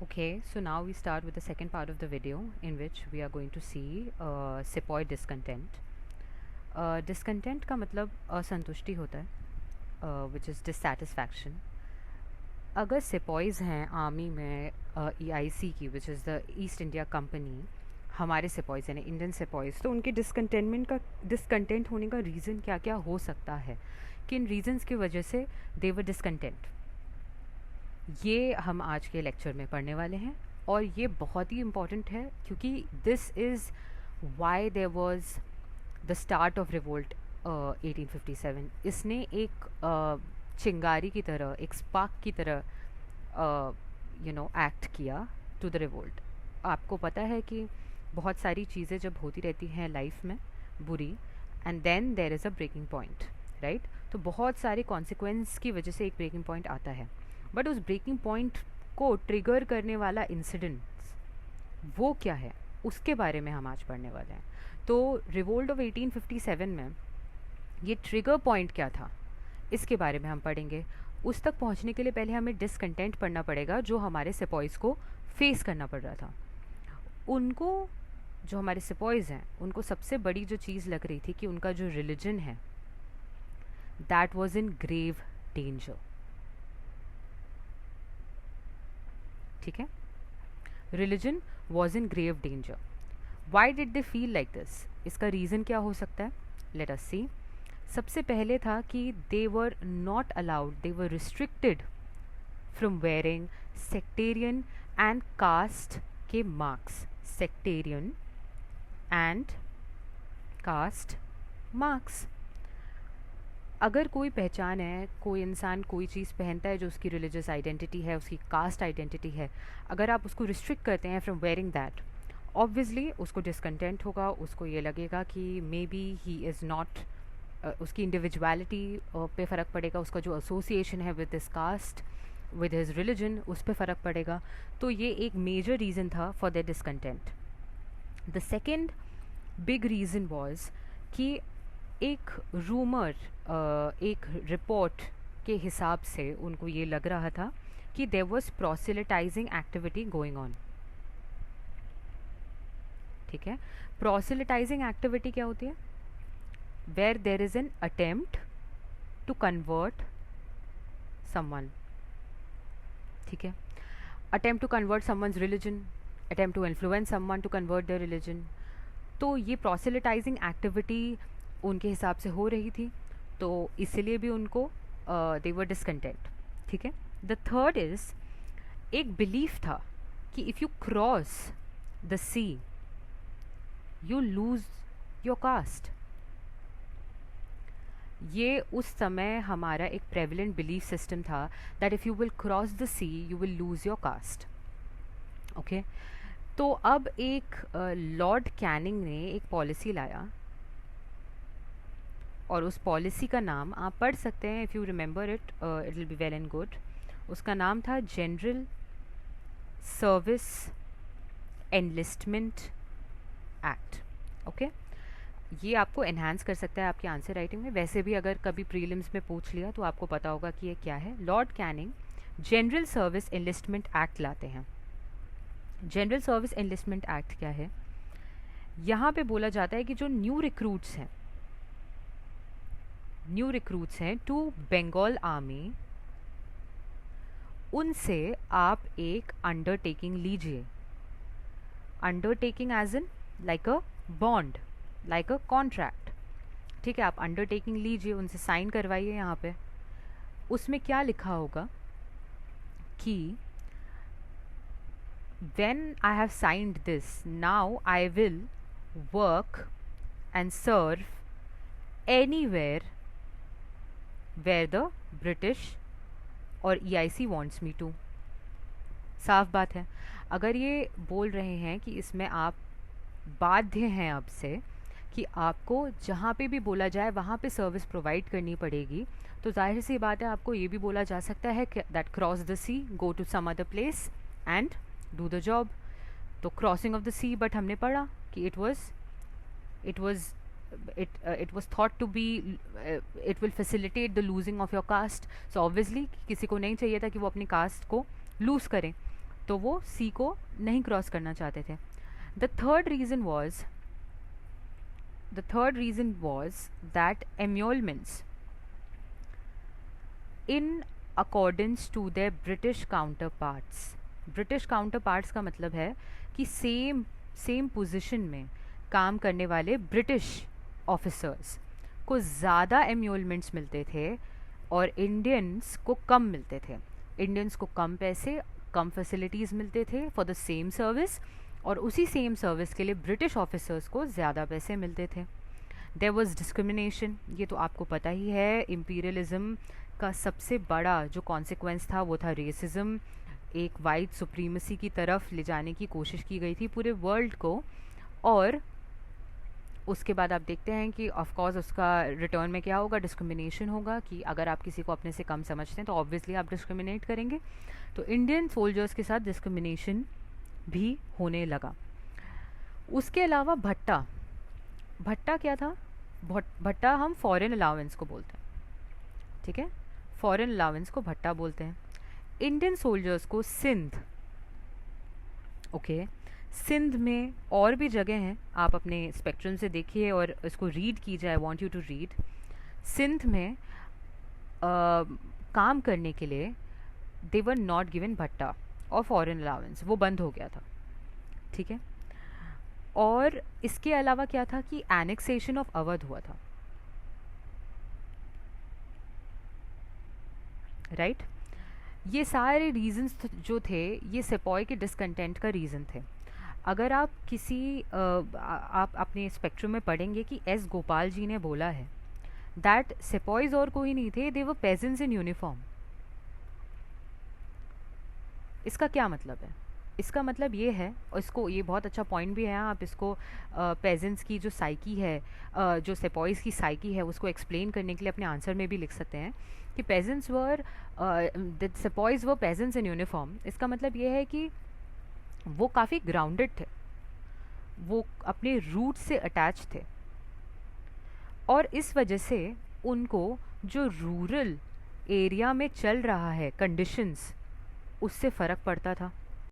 Okay, so now we start with the second part of the video in which we are going to see sepoy discontent. Discontent का मतलब असंतुष्टि होता है, which is dissatisfaction. अगर सिपॉइज़ हैं army में EIC की which is the east India company, हमारे सिपॉइज़ यानी इंडियन सिपॉइज़, तो उनके डिसकंटेंट होने का रीज़न क्या क्या हो सकता है, किन रीजंस की वजह से दे वर डिसकंटेंट, ये हम आज के लेक्चर में पढ़ने वाले हैं। और ये बहुत ही इम्पॉर्टेंट है क्योंकि this is why there was the start of revolt 1857। इसने एक चिंगारी की तरह, एक स्पार्क की तरह एक्ट किया टू द रिवोल्ट। आपको पता है कि बहुत सारी चीज़ें जब होती रहती हैं लाइफ में बुरी, and then there is a breaking point, right. तो बहुत सारे कॉन्सिक्वेंस की वजह से एक ब्रेकिंग पॉइंट आता है, बट उस ब्रेकिंग पॉइंट को ट्रिगर करने वाला इंसिडेंट वो क्या है, उसके बारे में हम आज पढ़ने वाले हैं। तो रिवोल्ट ऑफ 1857 में ये ट्रिगर पॉइंट क्या था, इसके बारे में हम पढ़ेंगे। उस तक पहुंचने के लिए पहले हमें डिसकंटेंट पढ़ना पड़ेगा जो हमारे सिपॉइज़ को फेस करना पड़ रहा था। उनको, जो हमारे सिपॉइज़ हैं, उनको सबसे बड़ी जो चीज़ लग रही थी कि उनका जो रिलीजन है that was in grave danger. ठीक है, religion was in grave danger. Why did they feel like this, इसका रीज़न क्या हो सकता है, लेट अस सी। सबसे पहले था कि they were not allowed, they were restricted from wearing sectarian and caste के marks. Sectarian and caste marks. अगर कोई पहचान है, कोई इंसान कोई चीज़ पहनता है जो उसकी रिलीजियस आइडेंटिटी है, उसकी कास्ट आइडेंटिटी है, अगर आप उसको रिस्ट्रिक्ट करते हैं फ्रॉम वेयरिंग दैट, ऑब्वियसली उसको डिसकंटेंट होगा, उसको ये लगेगा कि maybe he is not, उसकी इंडिविजुअलिटी पे फ़र्क पड़ेगा, उसका जो एसोसिएशन है with this caste, with his religion, उस पर फ़र्क पड़ेगा। तो ये एक मेजर रीज़न था for the discontent. The second big reason was कि एक रूमर, एक रिपोर्ट के हिसाब से उनको ये लग रहा था कि there was proselytising activity going on. ठीक है, प्रोसेलिटाइजिंग एक्टिविटी क्या होती है, where there is an attempt to convert someone. ठीक है, attempt to convert someone's religion, attempt to influence someone to convert their religion. तो ये प्रोसेलिटाइजिंग एक्टिविटी उनके हिसाब से हो रही थी, तो इसलिए भी उनको दे वर डिसकंटेंट। ठीक है, द थर्ड इज़, एक बिलीफ था कि if you cross the sea you lose your caste. ये उस समय हमारा एक प्रेवलेंट बिलीफ सिस्टम था that if you will cross the sea you will lose your caste. Okay, तो अब एक लॉर्ड कैनिंग ने एक पॉलिसी लाया, और उस पॉलिसी का नाम आप पढ़ सकते हैं, if you remember it it will be well and good. उसका नाम था general Service Enlistment act. Okay, ये आपको एनहांस कर सकता है आपकी आंसर राइटिंग में। वैसे भी अगर कभी प्रीलिम्स में पूछ लिया तो आपको पता होगा कि ये क्या है। Lord Canning General Service Enlistment Act लाते हैं। जनरल सर्विस एनलिस्टमेंट एक्ट क्या है, यहाँ पे बोला जाता है कि जो न्यू रिक्रूट्स हैं टू बंगाल आर्मी, उनसे आप एक अंडरटेकिंग लीजिए। Undertaking as in like a bond, like a contract. ठीक है, आप अंडरटेकिंग लीजिए, उनसे साइन करवाइए। यहाँ पे उसमें क्या लिखा होगा कि when I have signed this, now I will work and serve anywhere where the British और EIC wants me to। साफ बात है, अगर ये बोल रहे हैं कि इसमें आप बाध्य हैं अब से कि आपको जहाँ पे भी बोला जाए वहाँ पे सर्विस प्रोवाइड करनी पड़ेगी, तो जाहिर सी बात है आपको ये भी बोला जा सकता है कि that cross the sea, go to some other place and do the job. तो crossing of the sea, but हमने पढ़ा कि it was thought to be it will facilitate the losing of your caste। so obviously किसी को नहीं चाहिए था कि वो अपनी कास्ट को लूज़ करें, तो वो सी को नहीं क्रॉस करना चाहते थे. The third reason was the third reason was that emoluments in accordance to their British counterparts. British counterparts का मतलब है कि सेम पोजीशन में काम करने वाले ब्रिटिश ऑफिसर्स को ज़्यादा एम्योलमेंट्स मिलते थे और इंडियंस को कम मिलते थे. इंडियंस को कम पैसे, कम फैसिलिटीज़ मिलते थे फॉर द सेम सर्विस, और उसी सेम सर्विस के लिए ब्रिटिश ऑफिसर्स को ज़्यादा पैसे मिलते थे. देयर वॉज डिस्क्रिमिनेशन, ये तो आपको पता ही है. इम्पीरियलिज्म का सबसे बड़ा जो कॉन्सिक्वेंस था वो था रेसिज्म. एक वाइट सुप्रीमेसी की तरफ ले जाने की कोशिश की गई थी पूरे वर्ल्ड को. और उसके बाद आप देखते हैं कि ऑफ कोर्स उसका रिटर्न में क्या होगा, डिस्क्रिमिनेशन होगा. कि अगर आप किसी को अपने से कम समझते हैं तो ऑब्वियसली आप डिस्क्रिमिनेट करेंगे. तो इंडियन सोल्जर्स के साथ डिस्क्रिमिनेशन भी होने लगा. उसके अलावा भट्टा क्या था? भट्टा हम फॉरेन अलाउंस को बोलते हैं, ठीक है. फॉरेन अलाउंस को भट्टा बोलते हैं. इंडियन सोल्जर्स को सिंध, ओके. सिंध में और भी जगह हैं, आप अपने स्पेक्ट्रम से देखिए और इसको रीड कीजिए. I want you to read. Sindh में काम करने के लिए दे वर नॉट गिवन भट्टा और फॉरेन अलाउंस, वो बंद हो गया था, ठीक है. और इसके अलावा क्या था कि एनेक्सेशन ऑफ अवध हुआ था, राइट. ये सारे रीजंस जो थे ये सेपॉय के डिसकंटेंट का रीज़न थे. अगर आप आप अपने स्पेक्ट्रम में पढ़ेंगे कि एस गोपाल जी ने बोला है दैट सेपॉयज और कोई नहीं थे, दे वर पेजेंट्स इन यूनिफॉर्म. इसका क्या मतलब है? इसका मतलब ये है, और इसको ये बहुत अच्छा पॉइंट भी है, आप इसको पेजेंट्स की जो साइकी है, जो सेपॉइज की साइकी है, उसको एक्सप्लेन करने के लिए अपने आंसर में भी लिख सकते हैं कि peasants were sepoys were peasants in uniform. इसका मतलब ये है कि वो काफ़ी ग्राउंडेड थे, वो अपने रूट से अटैच थे, और इस वजह से उनको जो रूरल एरिया में चल रहा है कंडीशंस, उससे फ़र्क पड़ता था.